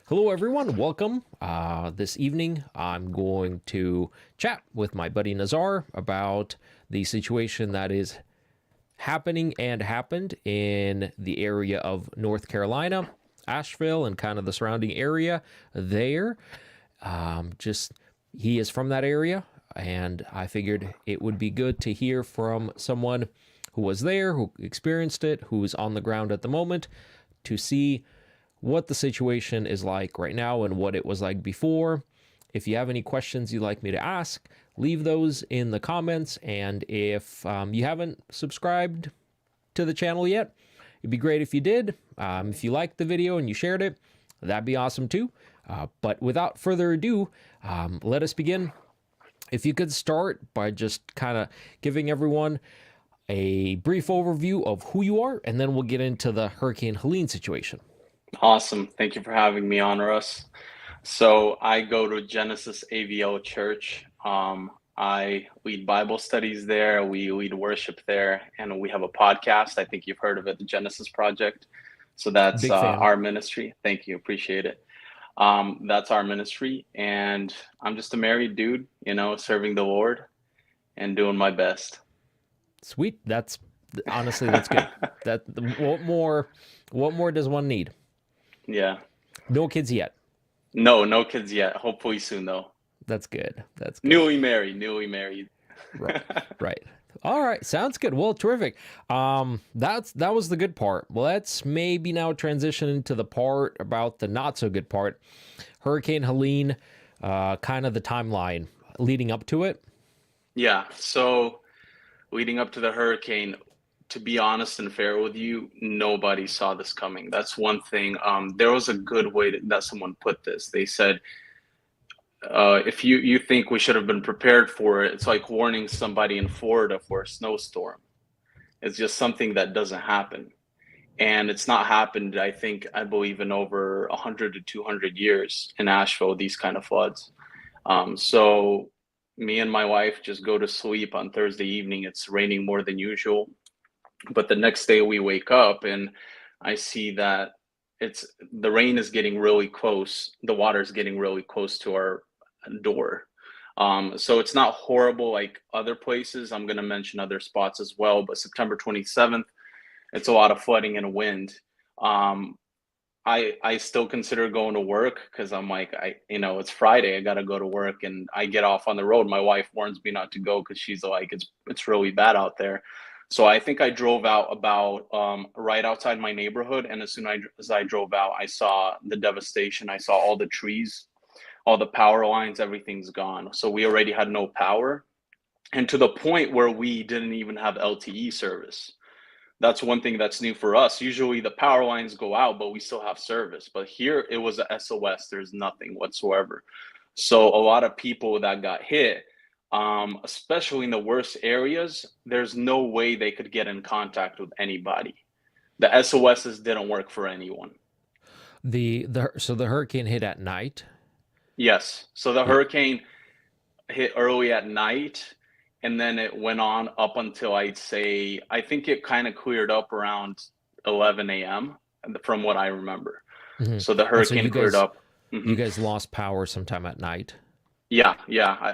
Hello, everyone. Welcome. This evening, I'm going to chat with my buddy Nazar about the situation that is happening and happened in the area of North Carolina, Asheville, and kind of the surrounding area there. Just he is from that area, and I figured it would be good to hear from someone who was there, who experienced it, who's on the ground at the moment, to see what the situation is like right now and what it was like before. If you have any questions you'd like me to ask, leave those in the comments. And if you haven't subscribed to the channel yet, it'd be great if you did. If you liked the video and you shared it, that'd be awesome too. But without further ado, let us begin. If you could start by just kind of giving everyone a brief overview of who you are, and then we'll get into the Hurricane Helene situation. Awesome. Thank you for having me on, Russ. So I go to Genesis AVL Church. I lead Bible studies there. We lead worship there, and we have a podcast. I think you've heard of it, the Genesis Project. So that's Big fan. our ministry. Thank you. Appreciate it. That's our ministry. And I'm just a married dude, serving the Lord and doing my best. Sweet. That's honestly, that's good. What more does one need? Yeah. No kids yet. No kids yet. Hopefully soon, though. That's good. That's good. Newly married. Right. All right. Sounds good. Well, terrific. That was the good part. Let's maybe now transition into the part about the not so good part. Hurricane Helene, kind of the timeline leading up to it. Yeah. So leading up to the hurricane, to be honest and fair with you, nobody saw this coming. That's one thing. There was a good way that someone put this. They said, if you think we should have been prepared for it, it's like warning somebody in Florida for a snowstorm. It's just something that doesn't happen. And it's not happened, I believe, in over 100 to 200 years in Asheville, these kind of floods. So me and my wife just go to sleep on Thursday evening. It's raining more than usual. But the next day we wake up and I see that the rain is getting really close. The water is getting really close to our door. So it's not horrible like other places. I'm going to mention other spots as well. But September 27th, it's a lot of flooding and wind. I still consider going to work because I'm like, it's Friday. I got to go to work, and I get off on the road. My wife warns me not to go because she's like, it's really bad out there. So I think I drove out about right outside my neighborhood. And as soon as I drove out, I saw the devastation. I saw all the trees, all the power lines, everything's gone. So we already had no power. And to the point where we didn't even have LTE service. That's one thing that's new for us. Usually the power lines go out, but we still have service. But here it was a SOS. There's nothing whatsoever. So a lot of people that got hit, especially in the worst areas, there's no way they could get in contact with anybody. The SOSs didn't work for anyone. So the hurricane hit at night? Yes. So the hurricane hit early at night, and then it went on up until I think it kind of cleared up around 11 a.m. from what I remember. Mm-hmm. So the hurricane cleared up. Mm-hmm. You guys lost power sometime at night? Yeah.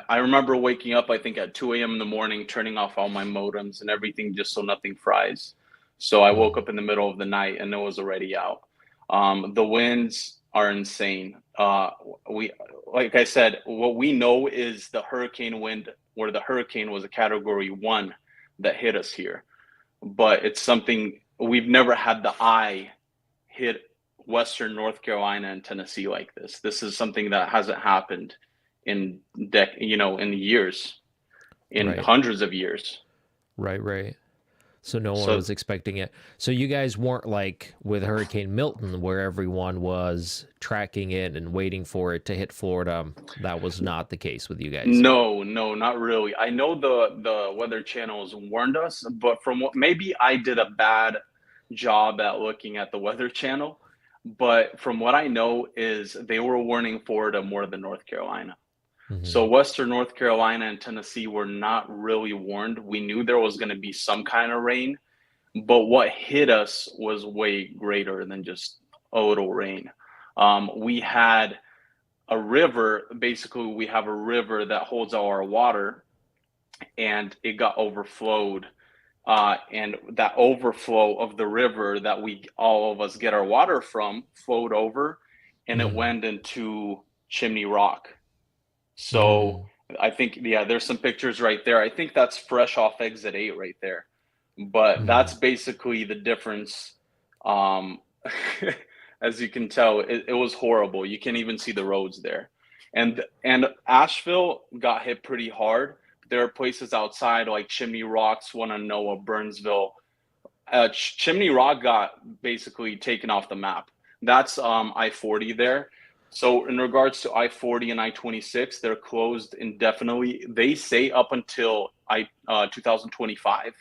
I remember waking up, I think at 2 a.m. in the morning, turning off all my modems and everything just so nothing fries. So I woke up in the middle of the night and it was already out. The winds are insane. Like I said, what we know is the hurricane wind, where the hurricane was a category 1 that hit us here. But it's something we've never had the eye hit Western North Carolina and Tennessee like this. This is something that hasn't happened in years, in hundreds of years. Right. So no one was expecting it. So you guys weren't like with Hurricane Milton, where everyone was tracking it and waiting for it to hit Florida. That was not the case with you guys. No, not really. I know the Weather Channels warned us, but maybe I did a bad job at looking at the Weather Channel. But from what I know is they were warning Florida more than North Carolina. Mm-hmm. So Western North Carolina and Tennessee were not really warned. We knew there was going to be some kind of rain, but what hit us was way greater than just a little rain. We had a river. Basically, we have a river that holds all our water, and it got overflowed. And that overflow of the river that we all of us get our water from flowed over, and it Mm. went into Chimney Rock. So Mm. I think, yeah, there's some pictures right there. I think that's fresh off exit 8 right there. But Mm. that's basically the difference. Um, as you can tell, it was horrible. You can't even see the roads there. And Asheville got hit pretty hard. There are places outside like Chimney Rock, Swannanoa, Burnsville. Chimney Rock got basically taken off the map. That's I-40 there. So in regards to I-40 and I-26, they're closed indefinitely. They say up until 2025,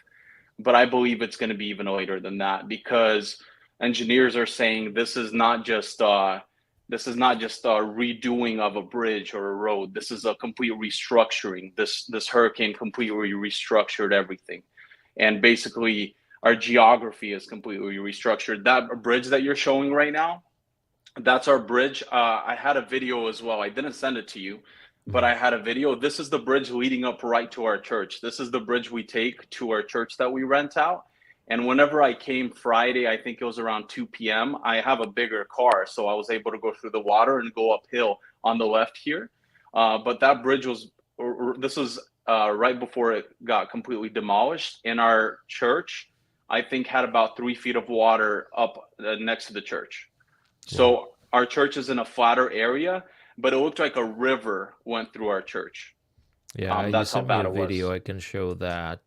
but I believe it's going to be even later than that because engineers are saying this is not just a redoing of a bridge or a road. This is a complete restructuring. This hurricane completely restructured everything, and basically our geography is completely restructured. That bridge that you're showing right now, that's our bridge. I had a video as well. I didn't send it to you, but Mm. I had a video. This is the bridge leading up right to our church. This is the bridge we take to our church that we rent out. And whenever I came Friday, I think it was around 2 p.m., I have a bigger car. So I was able to go through the water and go uphill on the left here. But that bridge was, this was right before it got completely demolished. In our church, I think had about 3 feet of water up next to the church. Wow. So our church is in a flatter area, but it looked like a river went through our church. Yeah, you That's how sent me bad a it video. was. I can show that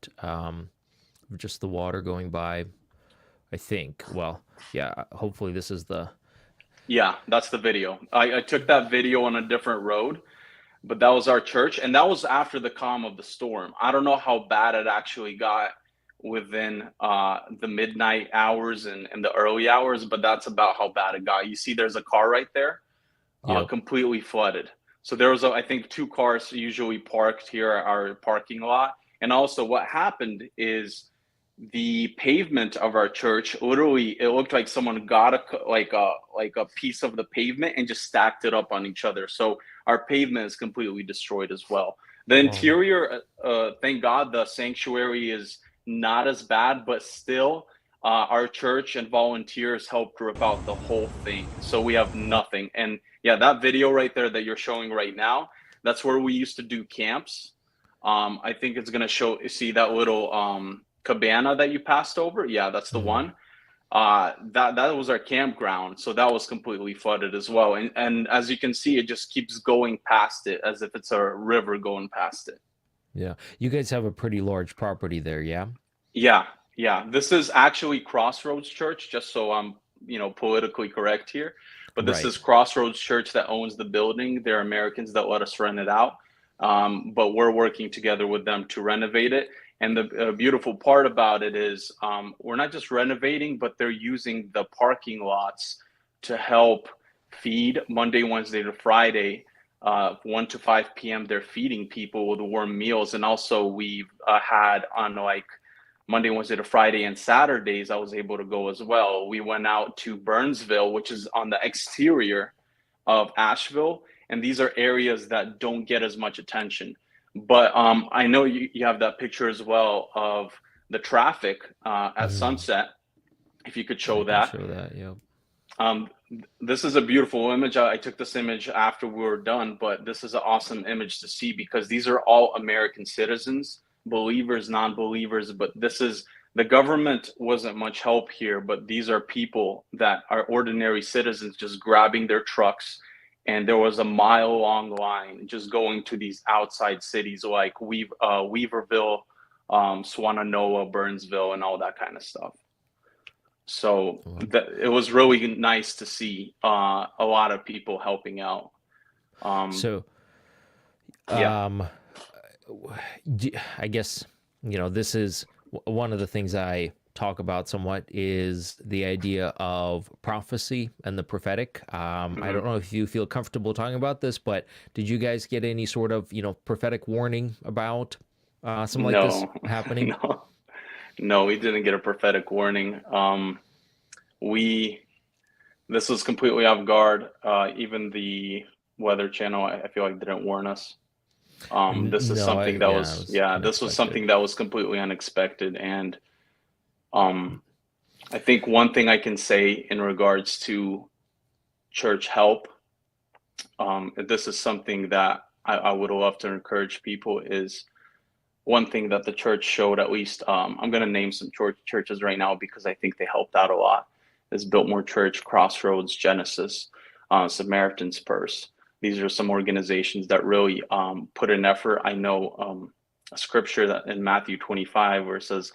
just the water going by. I think. Well, yeah. Hopefully, this is the. Yeah, that's the video. I took that video on a different road, but that was our church. And that was after the calm of the storm. I don't know how bad it actually got within the midnight hours and the early hours, but that's about how bad it got. You see, there's a car right there, Yep. completely flooded. So there was, I think, two cars usually parked here at our parking lot. And also, what happened is the pavement of our church literally it looked like someone got a piece of the pavement and just stacked it up on each other. So our pavement is completely destroyed as well. The Oh. interior, thank God, the sanctuary is not as bad, but still, our church and volunteers helped rip out the whole thing. So we have nothing. And yeah, that video right there that you're showing right now, that's where we used to do camps. I think it's gonna show see that little cabana that you passed over. Yeah, that's the Mm. one. That was our campground, so that was completely flooded as well. And as you can see, it just keeps going past it as if it's a river going past it. Yeah. You guys have a pretty large property there, yeah? Yeah, yeah. This is actually Crossroads Church, just so I'm, politically correct here. But this Right. is Crossroads Church that owns the building. They're Americans that let us rent it out. But we're working together with them to renovate it. And the beautiful part about it is we're not just renovating, but they're using the parking lots to help feed Monday, Wednesday to Friday, 1 to 5 p.m. They're feeding people with warm meals. And also, we've had on like Monday, Wednesday to Friday, and Saturdays, I was able to go as well. We went out to Burnsville, which is on the exterior of Asheville, and these are areas that don't get as much attention. But I know you have that picture as well of the traffic at Mm. sunset. If you could I show can that. show that, yep. Um, this is a beautiful image. I took this image after we were done, but this is an awesome image to see because these are all American citizens, believers, non-believers. But this is the government wasn't much help here, but these are people that are ordinary citizens just grabbing their trucks. And there was a mile-long line just going to these outside cities like Weaverville, Swannanoa, Burnsville, and all that kind of stuff. So Well, it was really nice to see a lot of people helping out. Um, so, yeah. um, I guess, this is one of the things I talk about somewhat is the idea of prophecy and the prophetic. I don't Hmm. know if you feel comfortable talking about this, but did you guys get any sort of, prophetic warning about something like this No, happening? no, No, we didn't get a prophetic warning. We This was completely off guard. Even the Weather Channel, I feel like, didn't warn us. This is No, something that yeah, it was, was yeah, this was unexpected. something that was completely unexpected. And um, I think one thing I can say in regards to church help, this is something that I would love to encourage people is one thing that the church showed, at least. I'm going to name some churches right now because I think they helped out a lot. Is Biltmore Church, Crossroads, Genesis, Samaritan's Purse. These are some organizations that really put an effort. I know a scripture that in Matthew 25 where it says,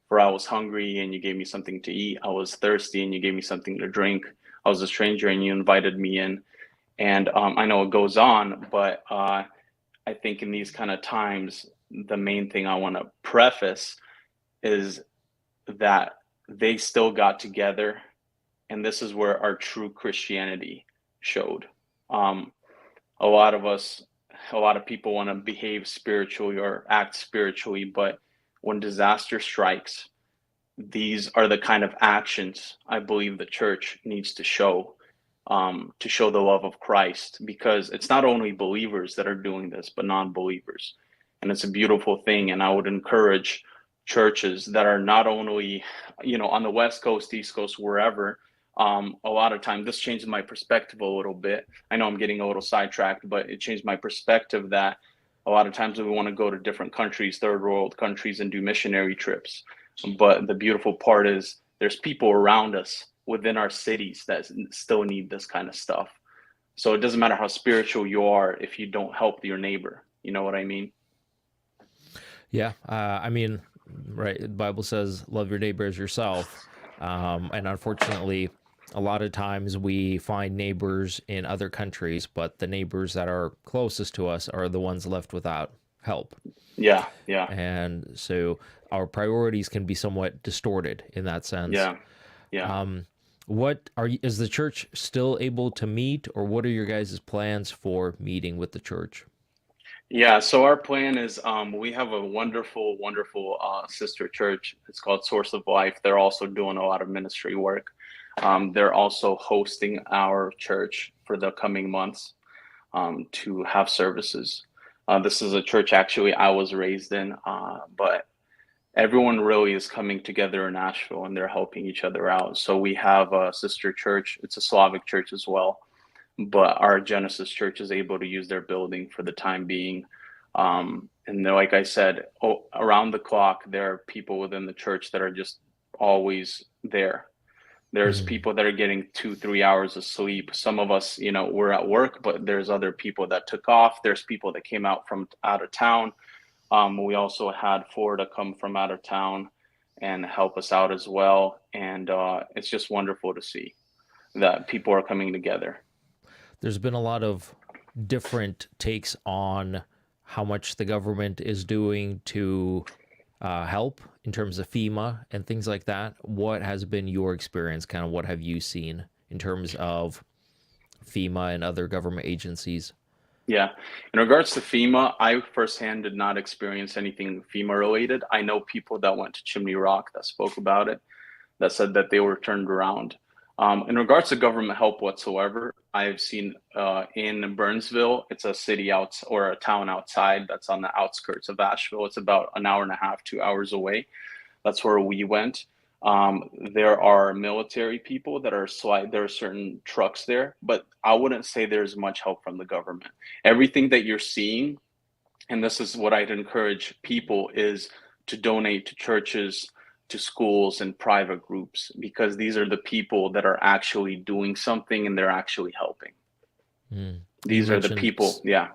"For I was hungry and you gave me something to eat. I was thirsty and you gave me something to drink. I was a stranger and you invited me in." And I know it goes on, but I think in these kind of times, the main thing I want to preface is that they still got together, and this is where our true Christianity showed. Um, a lot of us, a lot of people want to behave spiritually or act spiritually, but when disaster strikes, these are the kind of actions I believe the church needs to show the love of Christ, because it's not only believers that are doing this, but non-believers. And it's a beautiful thing. And I would encourage churches that are not only, on the West Coast, East Coast, wherever. A lot of time, this changed my perspective a little bit. I know I'm getting a little sidetracked, but it changed my perspective that a lot of times we want to go to different countries, third world countries, and do missionary trips. But the beautiful part is there's people around us within our cities that still need this kind of stuff. So it doesn't matter how spiritual you are if you don't help your neighbor. You know what I mean? Yeah, I mean, right. The Bible says, "Love your neighbor as yourself," and unfortunately, a lot of times we find neighbors in other countries, but the neighbors that are closest to us are the ones left without help, Yeah, yeah, and so our priorities can be somewhat distorted in that sense. yeah, yeah. Um, what are you, is the church still able to meet, or what are your guys' plans for meeting with the church? Yeah, so our plan is we have a wonderful, wonderful sister church. It's called Source of Life. They're also doing a lot of ministry work. They're also hosting our church for the coming months to have services. This is a church actually I was raised in, but everyone really is coming together in Asheville and they're helping each other out. So we have a sister church. It's a Slavic church as well, but our Genesis church is able to use their building for the time being. And they're, like I said, around the clock, there are people within the church that are just always there. There's Mm. people that are getting 2, 3 hours of sleep. Some of us, we're at work, but there's other people that took off. There's people that came out from out of town. We also had Florida come from out of town and help us out as well. And it's just wonderful to see that people are coming together. There's been a lot of different takes on how much the government is doing to help in terms of FEMA and things like that. What has been your experience? Kind of what have you seen in terms of FEMA and other government agencies? Yeah. In regards to FEMA, I firsthand did not experience anything FEMA related. I know people that went to Chimney Rock that spoke about it, that said that they were turned around. In regards to government help whatsoever, I've seen in Burnsville, it's a city out or a town outside that's on the outskirts of Asheville. It's about an hour and a half, 2 hours away. That's where we went. There are military people that are there are certain trucks there, but I wouldn't say there's much help from the government. Everything that you're seeing, and this is what I'd encourage people, is to donate to churches, to schools, and private groups, because these are the people that are actually doing something and they're actually helping. Mm. You These are the mentioned people. Yeah.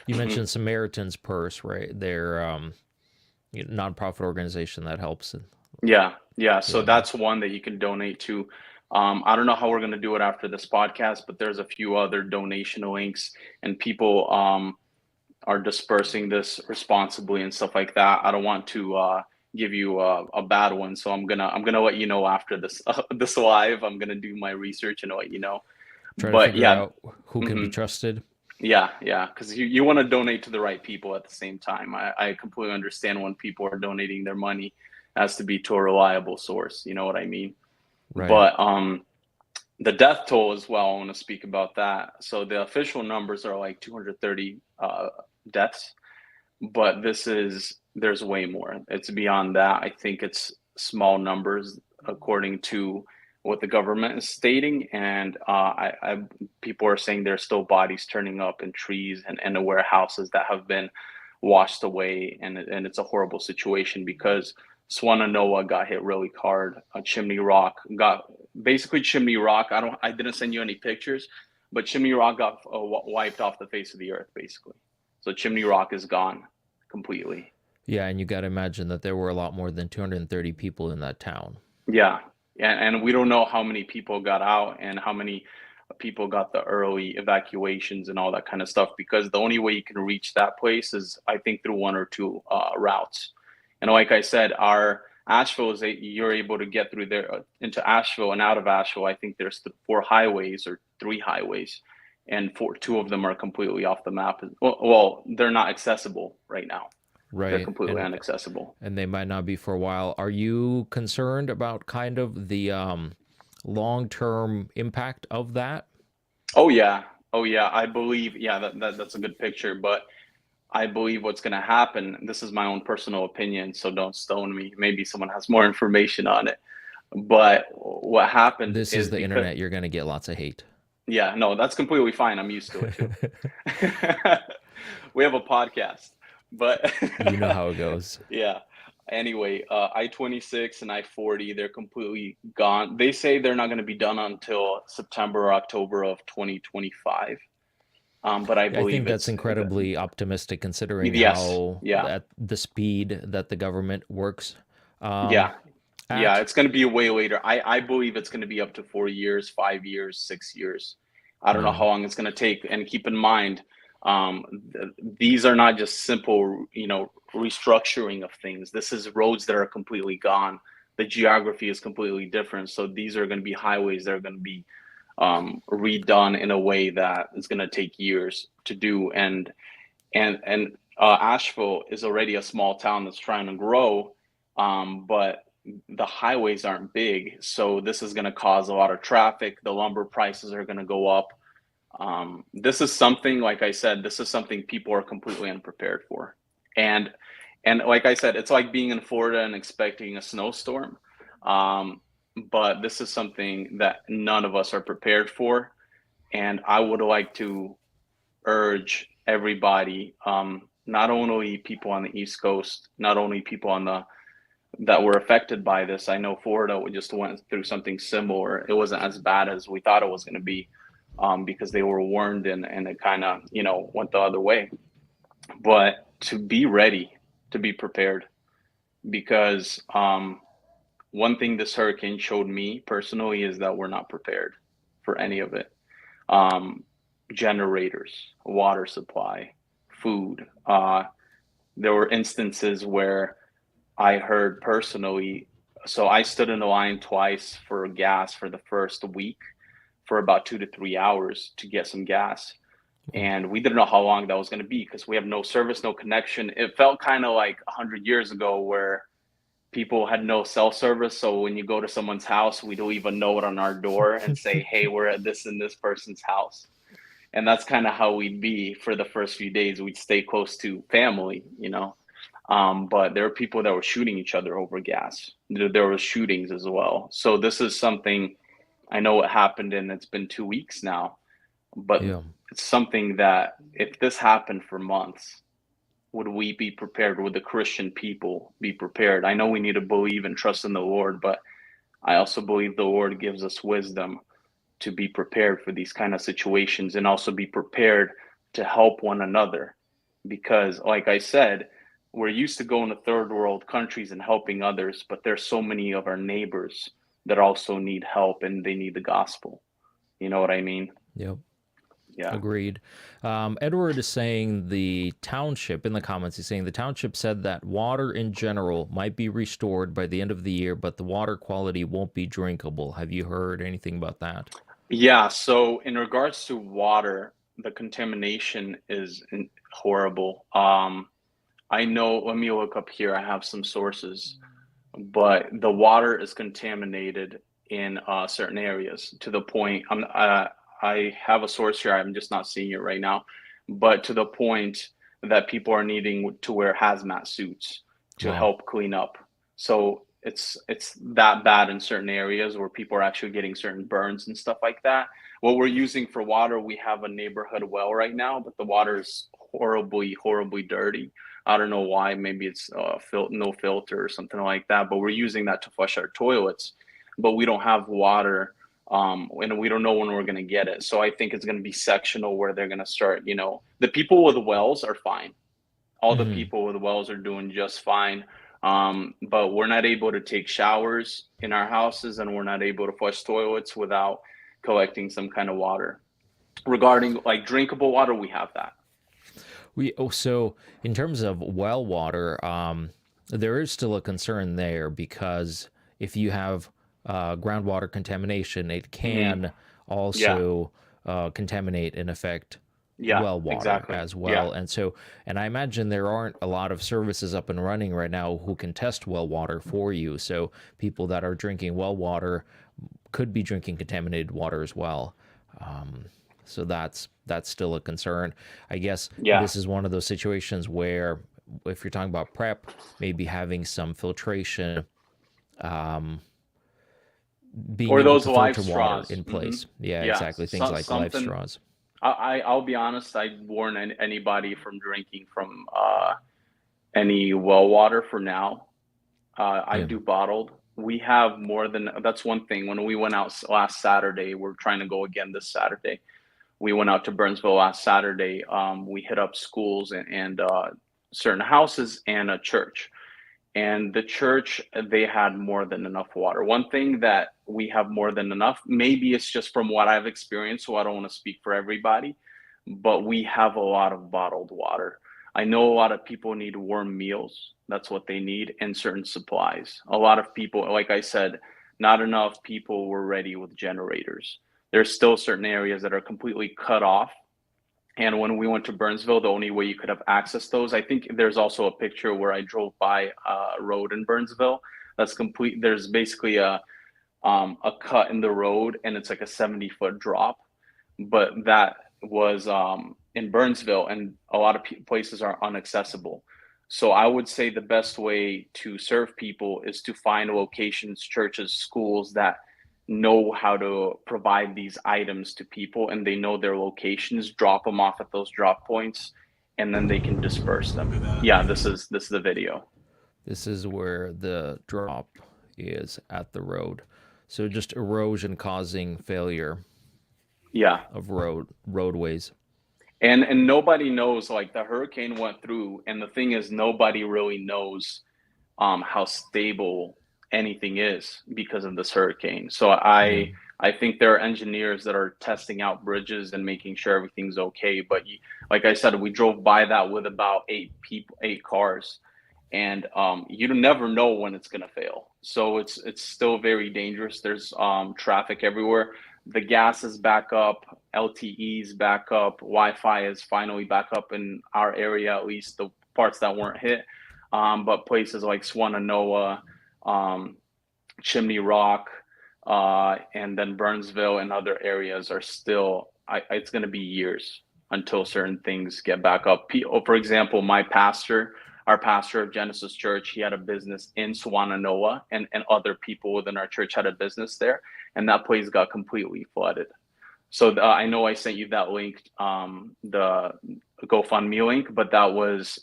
you Hmm. mentioned Samaritan's Purse, right? They're nonprofit organization that helps. Yeah, yeah. So Yeah. that's one that you can donate to. I don't know how we're going to do it after this podcast, but there's a few other donation links, and people are dispersing this responsibly and stuff like that. I don't want to give you a bad one, so I'm gonna let you know after this this live. I'm gonna do my research and let you know. Try to But figure yeah, out who can be hmm trusted. yeah, yeah, because you want to donate to the right people at the same time. I completely understand when people are donating their money has to be to a reliable source. You know what I mean? Right. But the death toll as well, I want to speak about that. So the official numbers are like 230 deaths, but there's way more. It's beyond that. I think it's small numbers according to what the government is stating, and people are saying there's still bodies turning up in trees and the warehouses that have been washed away, and it's a horrible situation because Swananoa got hit really hard. Chimney Rock got basically Chimney Rock. I didn't send you any pictures, but Chimney Rock got wiped off the face of the earth basically. So Chimney Rock is gone completely. Yeah, and you got to imagine that there were a lot more than 230 people in that town. Yeah. And we don't know how many people got out and how many people got the early evacuations and all that kind of stuff, because the only way you can reach that place is, I think, through one or two routes. And like I said, our Asheville you're able to get through there into Asheville and out of Asheville. I think there's four highways or three highways, and two of them are completely off the map. Well, they're not accessible right now. They're Right. completely inaccessible. And they might not be for a while. Are you concerned about kind of the long-term impact of that? Oh yeah, oh yeah. I believe, yeah, that's a good picture. But I believe what's going to happen. This is my own personal opinion, so don't stone me. Maybe someone has more information on it. But what happened This is is the because, internet. You're going to get lots of hate. yeah, no, that's completely fine. I'm used to it too. We have a podcast, but You know how it goes. yeah. Anyway, I-26 and I-40, they're completely gone. They say they're not going to be done until September or October of 2025. But I I think believe that's it's incredibly optimistic considering yes, how yeah, at the speed that the government works um, yeah, yeah. at. It's going to be way later. I believe it's going to be up to 4 years, 5 years, 6 years. I don't know Yeah. how long it's going to take. And keep in mind, these are not just simple, restructuring of things. This is roads that are completely gone. The geography is completely different. So these are going to be highways that are going to be redone in a way that is going to take years to do. And Asheville is already a small town that's trying to grow, but the highways aren't big, so this is going to cause a lot of traffic. The lumber prices are going to go up. This is something, like I said, this is something people are completely unprepared for. And and like I said, it's like being in Florida and expecting a snowstorm. Um, but this is something that none of us are prepared for. And I would like to urge everybody, not only people on the East Coast, not only people on the that were affected by this. I know Florida just went through something similar. It wasn't as bad as we thought it was going to be, because they were warned, and it kind of went the other way. But to be ready, to be prepared, because one thing this hurricane showed me personally is that we're not prepared for any of it. Um, Generators, water supply, food. There were instances where I heard personally, so I stood in the line twice for gas for the first week for about 2 to 3 hours to get some gas. And we didn't know how long that was going to be because we have no service, no connection. It felt kind of like 100 years ago where people had no cell service. So when you go to someone's house, we'd leave a note on our door and say, hey, we're at this and this person's house. And that's kind of how we'd be for the first few days. We'd stay close to family. But there were people that were shooting each other over gas. There were shootings as well. So this is something, I know what happened, and it's been 2 weeks now. But Yeah. it's something that if this happened for months, would we be prepared? Would the Christian people be prepared? I know we need to believe and trust in the Lord, but I also believe the Lord gives us wisdom to be prepared for these kind of situations, and also be prepared to help one another. Because, like I said, we're used to going to third world countries and helping others, but there's so many of our neighbors that also need help and they need the gospel. You know what I mean? Yep. Yeah. Agreed. Edward is saying the township, in the comments, he's saying the township said that water in general might be restored by the end of the year, but the water quality won't be drinkable. Have you heard anything about that? Yeah. So, in regards to water, the contamination is horrible. I know, let me look up here. I have some sources. but the water is contaminated in certain areas to the point I have a source here. I'm just not seeing it right now, but to the point that people are needing to wear hazmat suits to Wow. help clean up. So it's that bad in certain areas where people are actually getting certain burns and stuff like that. What we're using for water, we have a neighborhood well right now, but the water is horribly dirty. I don't know why. Maybe it's no filter or something like that. But we're using that to flush our toilets. But we don't have water, and we don't know when we're going to get it. So I think it's going to be sectional where they're going to start. The people with wells are fine. All the Hmm. people with wells are doing just fine. But we're not able to take showers in our houses, and we're not able to flush toilets without collecting some kind of water. Regarding like drinkable water, we have that. So in terms of well water, there is still a concern there because if you have groundwater contamination, it Hmm. can Yeah. also contaminate and affect Yeah, well water exactly. as Yeah. well. And I imagine there aren't a lot of services up and running right now who can test well water for you. So people that are drinking well water could be drinking contaminated water as well. So that's still a concern. I guess Yeah. this is one of those situations where if you're talking about prep, maybe having some filtration, being Or able those to live filter water straws. in place. Yeah, Yeah. exactly. Things like life Something. straws. I'll be honest. I warn anybody from drinking from any well water for now. I Yeah. do bottled. We have more than that's one thing. When we went out last Saturday, we're trying to go again this Saturday. We went out to Burnsville last Saturday. We hit up schools and certain houses and a church. And the church, they had more than enough water. One thing that we have more than enough, maybe it's just from what I've experienced, so I don't want to speak for everybody, but we have a lot of bottled water. I know a lot of people need warm meals. That's what they need, and certain supplies. A lot of people, like I said, not enough people were ready with generators. There's still certain areas that are completely cut off, and when we went to Burnsville, the only way you could have access those, I think there's also a picture where I drove by a road in Burnsville that's complete. There's basically a cut in the road, and it's like a 70-foot drop. But that was in Burnsville, and a lot of places are inaccessible. So I would say the best way to serve people is to find locations, churches, schools that know how to provide these items to people, and they know their locations, drop them off at those drop points, and then they can disperse them. Yeah, this is the video. This is where the drop is at the road. So just erosion causing failure Yeah. of roadways. And nobody knows, like, the hurricane went through, and the thing is nobody really knows how stable anything is because of this hurricane. So Yeah. I think there are engineers that are testing out bridges and making sure everything's okay. But like I said, we drove by that with about 8 people, 8 cars, and you never know when it's gonna fail. So it's still very dangerous. There's traffic everywhere. The gas is back up, LTE's back up, Wi-Fi is finally back up in our area, at least the parts that weren't hit. But places like Swannanoa, um, Chimney Rock, and then Burnsville and other areas are still. It's going to be years until certain things get back up. For example, our pastor of Genesis Church, he had a business in Swannanoa, and other people within our church had a business there, and that place got completely flooded. So I know I sent you that link, the GoFundMe link, but that was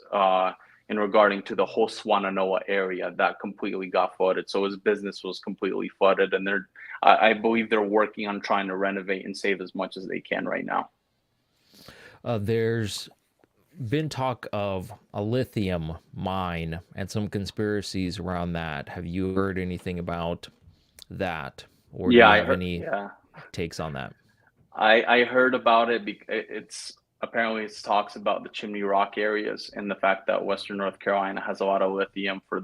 in regarding to the whole Swannanoa area that completely got flooded. So his business was completely flooded, and I believe they're working on trying to renovate and save as much as they can right now. There's been talk of a lithium mine and some conspiracies around that. Have you heard anything about that? Or do Yeah, you I have heard. any Yeah, takes on that? I heard about it. It's apparently it talks about the Chimney Rock areas and the fact that Western North Carolina has a lot of lithium for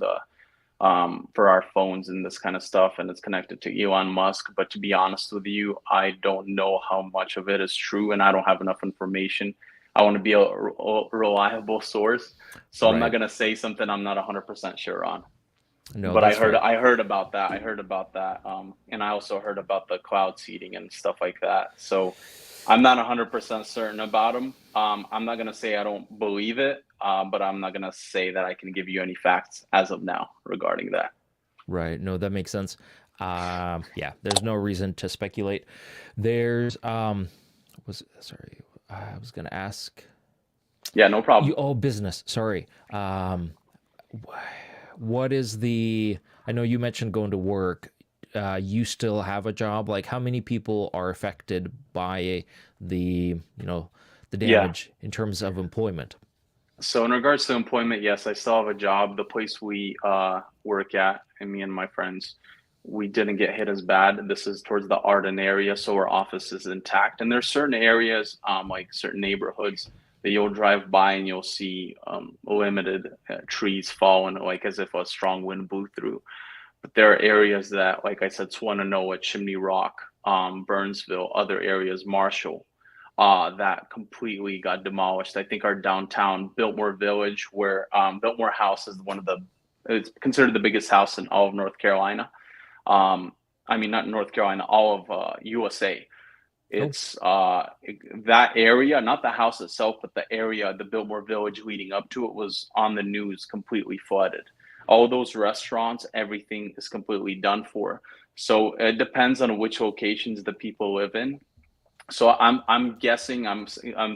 our phones and this kind of stuff, and it's connected to Elon Musk. But to be honest with you, I don't know how much of it is true, and I don't have enough information. I want to be a reliable source, so I'm not Right. gonna say something I'm not 100% sure on. No, But that's fair. I heard about that. I heard about that. And I also heard about the cloud seeding and stuff like that. So I'm not 100% certain about them. I'm not gonna say I don't believe it, but I'm not gonna say that I can give you any facts as of now regarding that. Right. No, that makes sense. Yeah, there's no reason to speculate. There's was sorry, I was gonna ask Yeah, no you. problem. Oh, business. Sorry. What is the? I know you mentioned going to work. You still have a job. Like, how many people are affected by the the Yeah. damage in terms of employment? So in regards to employment, yes, I still have a job. The place we work at, and me and my friends, we didn't get hit as bad. This is towards the Arden area, so our office is intact. And there's certain areas, like certain neighborhoods, that you'll drive by and you'll see limited trees falling, like as if a strong wind blew through. But there are areas that, like I said, Swannanoa, Chimney Rock, Burnsville, other areas, Marshall, that completely got demolished. I think our downtown Biltmore Village, where Biltmore House is one of the, it's considered the biggest house in all of North Carolina. Um, I mean, not North Carolina, all of USA. Oh, It's that area, not the house itself, but the area, the Biltmore Village leading up to it was on the news, completely flooded. All those restaurants, everything is completely done for. So it depends on which locations the people live in. So I'm guessing I'm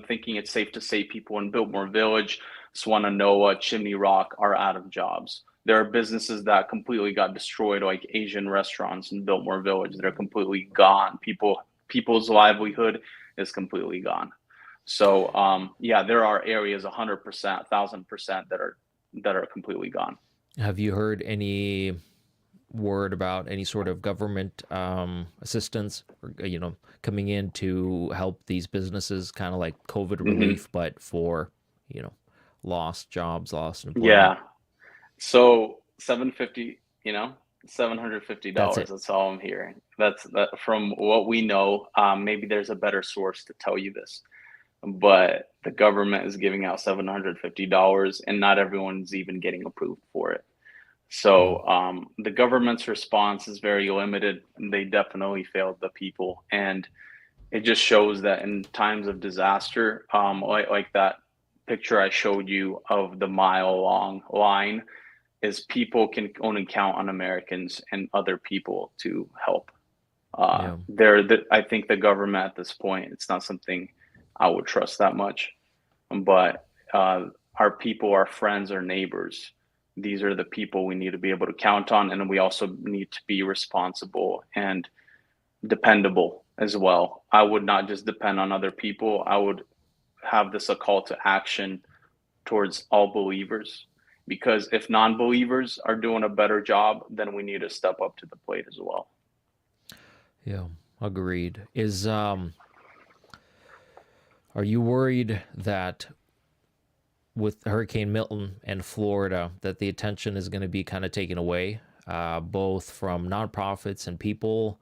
thinking it's safe to say people in Biltmore Village, Swannanoa, Chimney Rock are out of jobs. There are businesses that completely got destroyed, like Asian restaurants in Biltmore Village. They're completely gone. People's livelihood is completely gone. So yeah, there are areas 100%, 1,000% that are completely gone. have you heard any word about any sort of government assistance, or, coming in to help these businesses, kind of like COVID Hmm. relief, but for you know, lost jobs, lost employment? Yeah. So 750, $750. That's it. That's all I'm hearing. That's that from what we know. Maybe there's a better source to tell you this, but the government is giving out $750, and not everyone's even getting approved for it. Mm, So the government's response is very limited. They definitely failed the people, and it just shows that in times of disaster, like that picture I showed you of the mile long line, is people can only count on Americans and other people to help. yeah. I think the government at this point, it's not something I would trust that much. But our people, our friends, our neighbors, these are the people we need to be able to count on, and we also need to be responsible and dependable as well. I would not just depend on other people. I would have this a call to action towards all believers, because if non-believers are doing a better job, then we need to step up to the plate as well. Yeah, agreed. Is Are you worried that with Hurricane Milton and Florida, that the attention is going to be kind of taken away, both from nonprofits and people,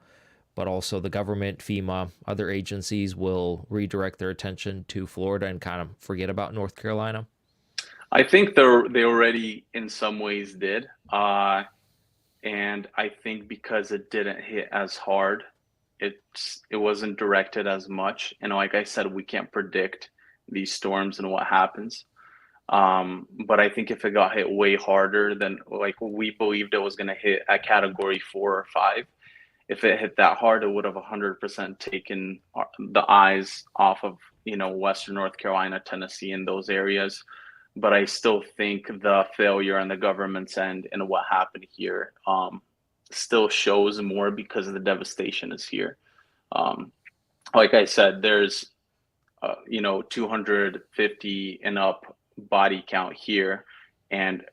but also the government, FEMA, other agencies will redirect their attention to Florida and kind of forget about North Carolina? I think they already in some ways did, and I think because it didn't hit as hard, it wasn't directed as much. And like I said, we can't predict these storms and what happens. But I think if it got hit way harder than like we believed it was going to hit at category 4 or 5, if it hit that hard, it would have 100% taken the eyes off of, Western North Carolina, Tennessee, and those areas. But I still think the failure on the government's end and what happened here still shows more because the devastation is here. Um, like I said, there's 250 and up body count here, and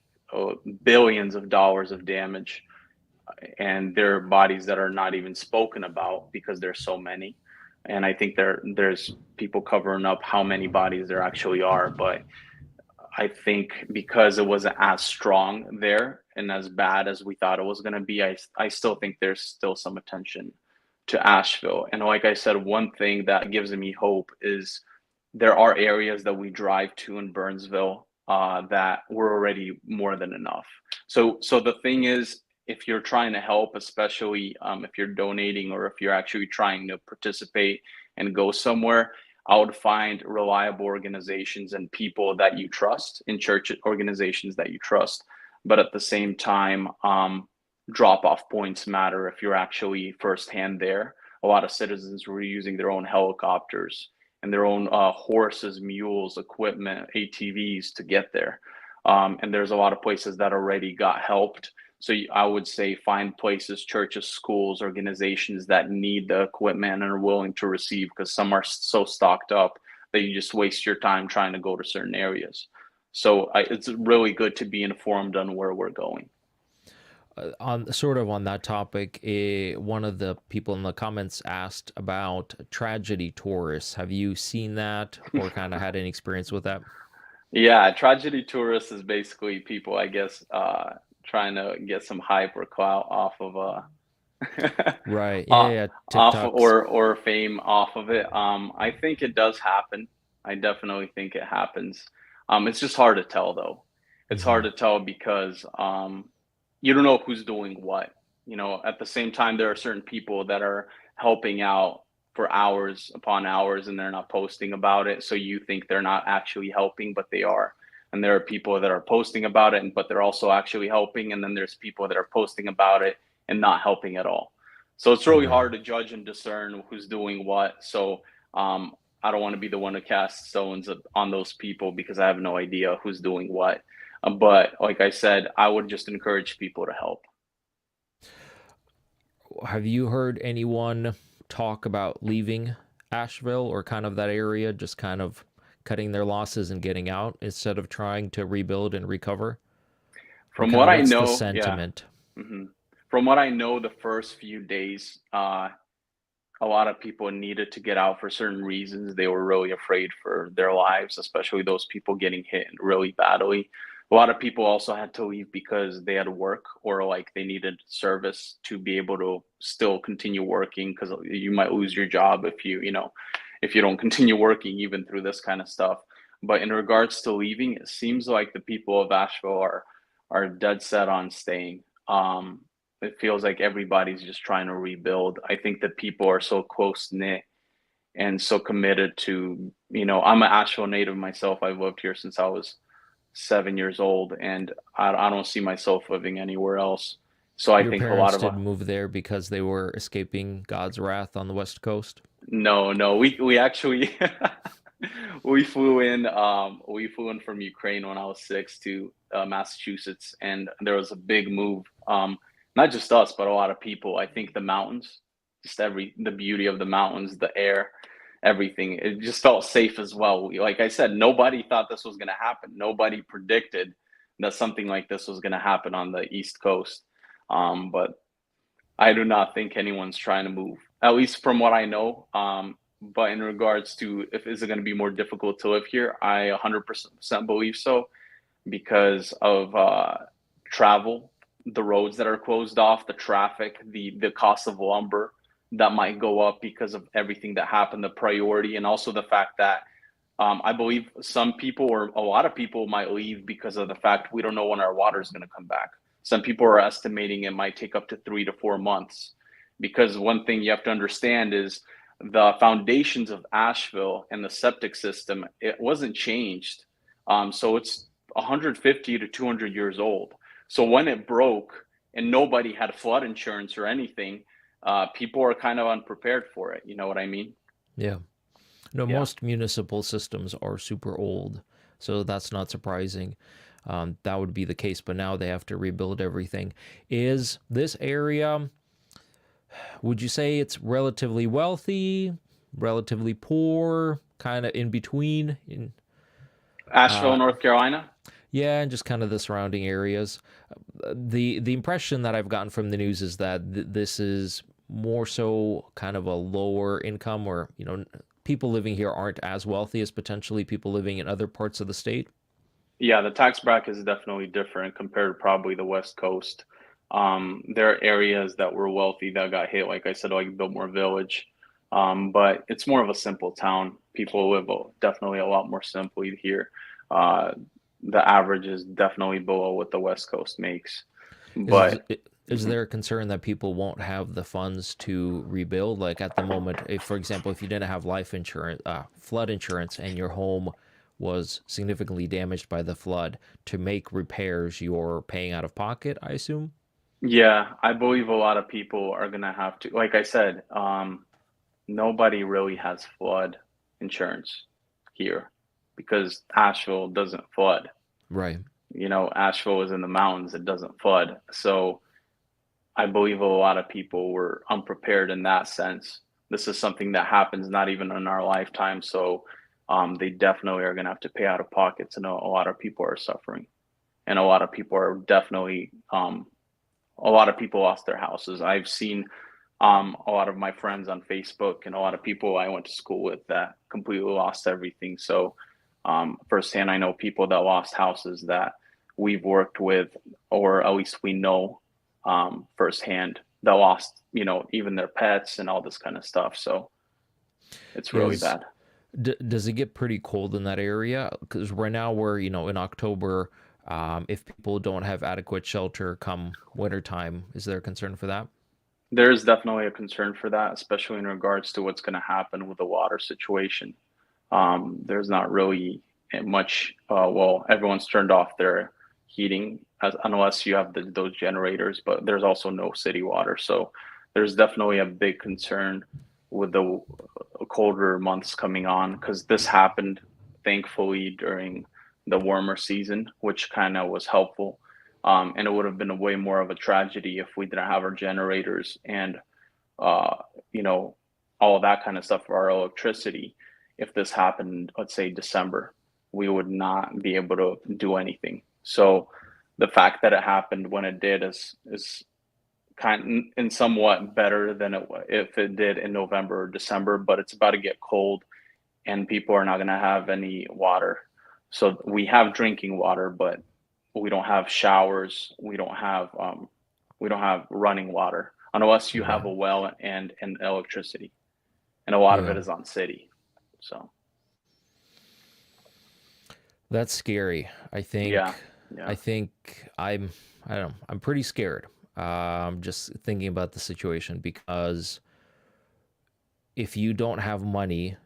billions of dollars of damage, and there are bodies that are not even spoken about because there's so many. And I think there's people covering up how many bodies there actually are, but I think because it wasn't as strong there and as bad as we thought it was going to be, I still think there's still some attention to Asheville. And like I said, one thing that gives me hope is there are areas that we drive to in Burnsville that were already more than enough. So the thing is, if you're trying to help, especially if you're donating or if you're actually trying to participate and go somewhere, I would find reliable organizations and people that you trust in church organizations that you trust. But at the same time, drop off points matter if you're actually firsthand there. A lot of citizens were using their own helicopters and their own horses, mules, equipment, ATVs to get there. And there's a lot of places that already got helped. So I would say find places, churches, schools, organizations that need the equipment and are willing to receive, because some are so stocked up that you just waste your time trying to go to certain areas. So it's really good to be informed on where we're going. On that topic, one of the people in the comments asked about tragedy tourists. Have you seen that or kind of had any experience with that? Yeah, tragedy tourists is basically people, I guess, trying to get some hype or clout off of Right. Yeah, uh, yeah. off TikToks. or fame off of it. I think it does happen. I definitely think it happens. It's just hard to tell though. It's hard Hmm. to tell because you don't know who's doing what. At the same time, there are certain people that are helping out for hours upon hours and they're not posting about it. So you think they're not actually helping, but they are. And there are people that are posting about it, but they're also actually helping. And then there's people that are posting about it and not helping at all. So it's really Right. hard to judge and discern who's doing what. So I don't want to be the one to cast stones on those people because I have no idea who's doing what. But like I said, I would just encourage people to help. Have you heard anyone talk about leaving Asheville or kind of that area, just kind of cutting their losses and getting out instead of trying to rebuild and recover? Or From kind what of I what's the know, yeah. sentiment? hmm From what I know, the first few days, a lot of people needed to get out for certain reasons. They were really afraid for their lives, especially those people getting hit really badly. A lot of people also had to leave because they had work or like they needed service to be able to still continue working, because you might lose your job if you don't continue working even through this kind of stuff. But in regards to leaving, it seems like the people of Asheville are dead set on staying. It feels like everybody's just trying to rebuild. I think that people are so close knit and so committed to, I'm an Asheville native myself. I've lived here since I was 7 years old, and I don't see myself living anywhere else. So I Your think a lot parents of, didn't move there because they were escaping God's wrath on the West Coast? no, no, we actually, we flew in from Ukraine when I was 6 to Massachusetts, and there was a big move. Not just us, but a lot of people. I think the mountains, just the beauty of the mountains, the air, everything. It just felt safe as well. Like I said, nobody thought this was going to happen. Nobody predicted that something like this was going to happen on the East Coast. But I do not think anyone's trying to move, at least from what I know. But in regards to if is it going to be more difficult to live here, I 100% believe so because of travel, the roads that are closed off, the traffic, the cost of lumber that might go up because of everything that happened, the priority, and also the fact that I believe some people or a lot of people might leave because of the fact we don't know when our water is going to come back. Some people are estimating it might take up to 3 to 4 months, because one thing you have to understand is the foundations of Asheville and the septic system, it wasn't changed. So it's 150 to 200 years old. So when it broke and nobody had flood insurance or anything, people are kind of unprepared for it. You know what I mean? Yeah. No, Yeah. most municipal systems are super old, so that's not surprising. That would be the case, but now they have to rebuild everything. Is this area, would you say it's relatively wealthy, relatively poor, kind of in between? Asheville, Uh, North Carolina. yeah, and just kind of the surrounding areas. The impression that I've gotten from the news is that this is more so kind of a lower income, or people living here aren't as wealthy as potentially people living in other parts of the state. Yeah, the tax bracket is definitely different compared to probably the West Coast. There are areas that were wealthy that got hit, like I said, like Biltmore Village. But it's more of a simple town. People live definitely a lot more simply here. Uh, the average is definitely below what the West Coast makes. Is But is mhm. there a concern that people won't have the funds to rebuild? Like at the moment, if for example, if you didn't have life insurance, flood insurance, and your home was significantly damaged by the flood, to make repairs, you're paying out of pocket, I assume. Yeah, I believe a lot of people are gonna have to, like I said, nobody really has flood insurance here because Asheville doesn't flood. Right. Asheville is in the mountains, it doesn't flood. So I believe a lot of people were unprepared in that sense. This is something that happens not even in our lifetime. So they definitely are going to have to pay out of pockets. And a lot of people are suffering. And a lot of people are definitely, a lot of people lost their houses. I've seen a lot of my friends on Facebook and a lot of people I went to school with that completely lost everything. So, firsthand, I know people that lost houses that we've worked with, or at least we know firsthand, that lost, even their pets and all this kind of stuff. So it's really Is bad. does it get pretty cold in that area? Because right now we're in October. If people don't have adequate shelter come wintertime, is there a concern for that? There is definitely a concern for that, especially in regards to what's going to happen with the water situation. There's not really much. Well, everyone's turned off their heating unless you have those generators, but there's also no city water. So there's definitely a big concern with the colder months coming on because this happened thankfully during the warmer season, which kind of was helpful. And it would have been way more of a tragedy if we didn't have our generators and uh, you know, all of that kind of stuff for our electricity. If this happened, let's say December, we would not be able to do anything. So the fact that it happened when it did is kind in somewhat better than if it did in November or December, but it's about to get cold and people are not going to have any water. So we have drinking water, but we don't have showers. We don't have running water unless you have Right. a well and electricity, and a lot of Yeah. it is on city. So That's scary. yeah, yeah. I think I don't know, I'm pretty scared. Just thinking about the situation because if you don't have money,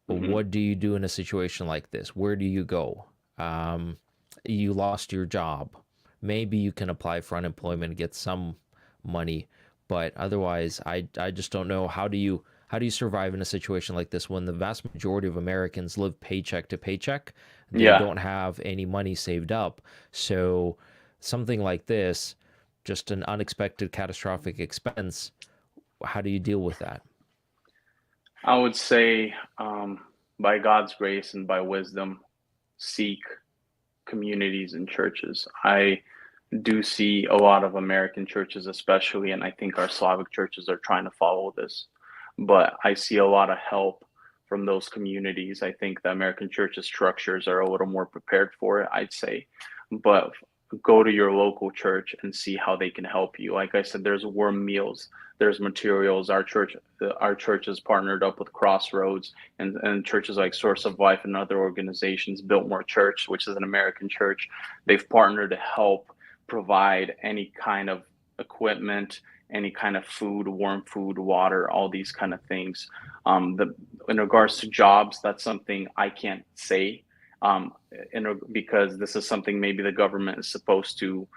Hmm. what do you do in a situation like this? Where do you go? Um, you lost your job. Maybe you can apply for unemployment and get some money, but otherwise, I just don't know how do you survive in a situation like this when the vast majority of Americans live paycheck to paycheck? They Yeah, don't have any money saved up. So something like this, just an unexpected catastrophic expense, how do you deal with that? I would say by God's grace and by wisdom, seek communities and churches. I do see a lot of American churches, especially, and I think our Slavic churches are trying to follow this. But I see a lot of help from those communities. I think the American churches structures are a little more prepared for it, I'd say. But go to your local church and see how they can help you. Like I said, there's warm meals, there's materials. Our church is partnered up with Crossroads and churches like Source of Life and other organizations. Biltmore Church, which is an American church, they've partnered to help provide any kind of equipment, any kind of food, warm food, water, all these kind of things. The In regards to jobs, that's something I can't say, because this is something maybe the government is supposed to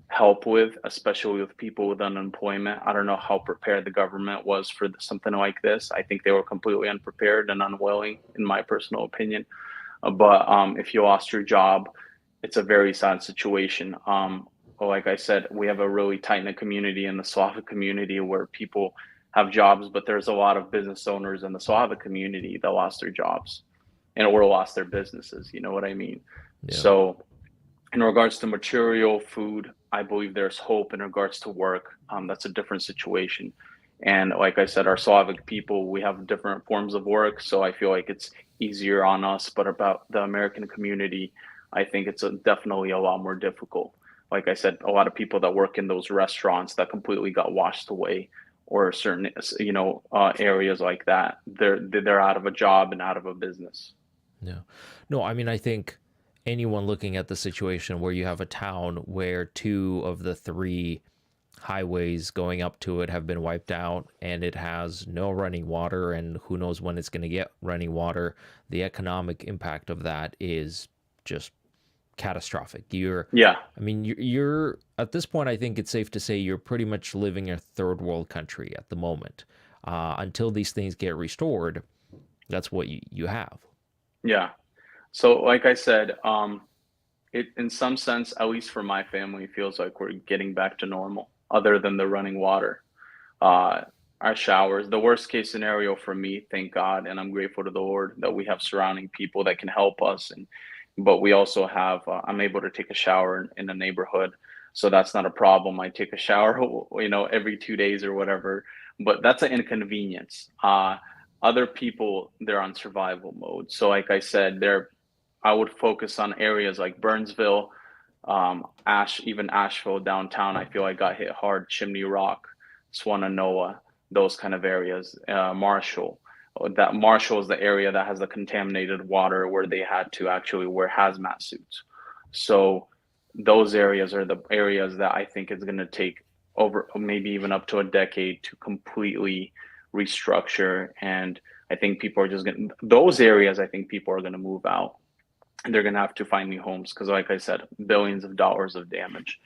help with, especially with people with unemployment. I don't know how prepared the government was for something like this. I think they were completely unprepared and unwilling, in my personal opinion. But if you lost your job, it's a very sad situation. Like I said, we have a really tight knit community in the Slavic community where people have jobs, but there's a lot of business owners in the Slavic community that lost their jobs and or lost their businesses. You know what I mean? Yeah. So, in regards to material, food, I believe there's hope. In regards to work, that's a different situation. And like I said, our Slavic people, we have different forms of work. So I feel like it's easier on us. But about the American community, I think it's definitely a lot more difficult. Like I said, a lot of people that work in those restaurants that completely got washed away, or certain areas like that, they're out of a job and out of a business. Yeah. No, I mean, I think anyone looking at the situation where you have a town where two of the three highways going up to it have been wiped out and it has no running water, and who knows when it's going to get running water, the economic impact of that is just catastrophic. Yeah, You're at this point, I think it's safe to say you're pretty much living in a third world country at the moment. Until these things get restored, that's what you have. yeah. So, like I said, it in some sense, at least for my family, feels like we're getting back to normal, other than the running water. Uh, our showers. The worst case scenario for me, thank God, and I'm grateful to the Lord that we have surrounding people that can help us. And but we also have, I'm able to take a shower in the neighborhood, so that's not a problem. I take a shower, every 2 days or whatever. But that's an inconvenience. Other people, they're on survival mode. So, like I said, I would focus on areas like Burnsville, even Asheville downtown. I feel I got hit hard. Chimney Rock, Swannanoa, those kind of areas. Marshall, that Marshall is the area that has the contaminated water where they had to actually wear hazmat suits. So those areas are the areas that I think is going to take over maybe even up to a decade to completely restructure. And I think people are just going to, those areas, I think people are going to move out, and they're going to have to find new homes because, like I said, billions of dollars of damage.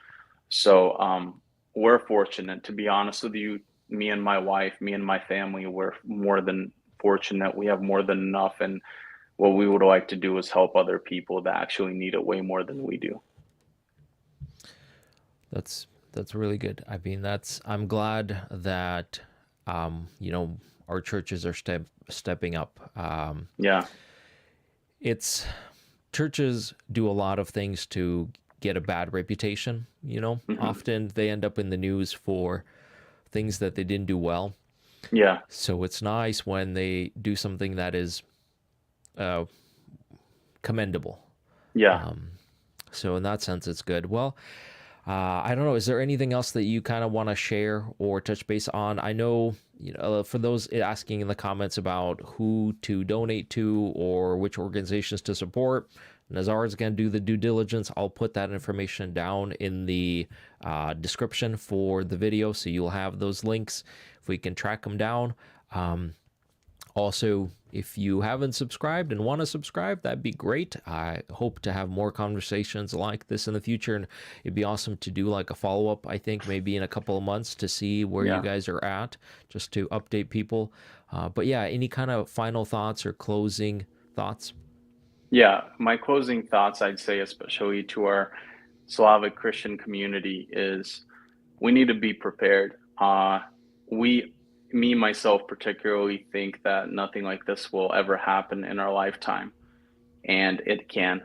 So we're fortunate, to be honest with you. Me and my wife, me and my family, we're more than fortunate. We have more than enough, and what we would like to do is help other people that actually need it way more than we do. That's really good. I'm glad that our churches are stepping up. Yeah. It's churches do a lot of things to get a bad reputation. Often they end up in the news for things that they didn't do well. Yeah. So it's nice when they do something that is commendable. Yeah. So in that sense, it's good. Well, I don't know. Is there anything else that you kind of want to share or touch base on? I know, for those asking in the comments about who to donate to or which organizations to support, Nazar is going to do the due diligence. I'll put that information down in the description for the video, so you'll have those links if we can track them down. Also, if you haven't subscribed and want to subscribe, that'd be great. I hope to have more conversations like this in the future, and it'd be awesome to do like a follow-up, I think, maybe in a couple of months to see where you guys are at, just to update people. But yeah, any kind of final thoughts or closing thoughts? Yeah. My closing thoughts, I'd say, especially to our Slavic Christian community, is we need to be prepared. Me, myself, particularly think that nothing like this will ever happen in our lifetime. And it can.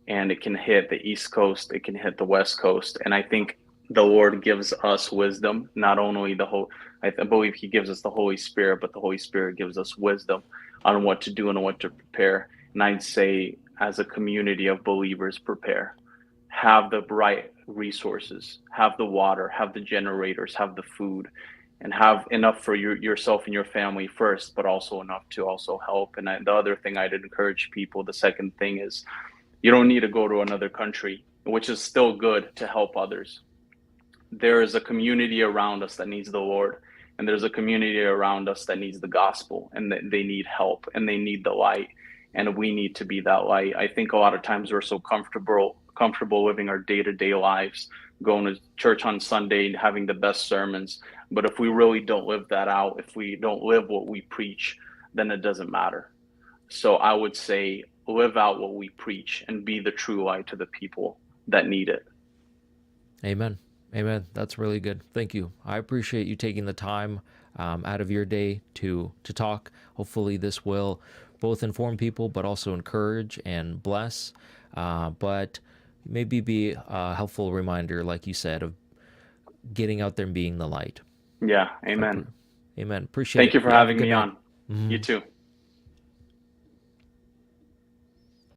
And it can hit the East Coast, it can hit the West Coast. And I think the Lord gives us wisdom, not only I believe He gives us the Holy Spirit, but the Holy Spirit gives us wisdom on what to do and what to prepare. And I'd say, as a community of believers, prepare. Have the right resources, have the water, have the generators, have the food, and have enough for yourself and your family first, but also enough to also help. And the other thing I'd encourage people, the second thing is, you don't need to go to another country, which is still good, to help others. There is a community around us that needs the Lord, and there's a community around us that needs the gospel, and they need help, and they need the light, and we need to be that light. I think a lot of times we're so comfortable living our day-to-day lives, going to church on Sunday, having the best sermons, but if we really don't live that out, if we don't live what we preach, then it doesn't matter. So I would say, live out what we preach and be the true light to the people that need it. Amen. Amen. That's really good. Thank you. I appreciate you taking the time out of your day to talk. Hopefully this will both inform people, but also encourage and bless. But maybe be a helpful reminder, like you said, of getting out there and being the light. Yeah. Amen. Amen. Appreciate it. Thank you for having me on. Mm-hmm. You too.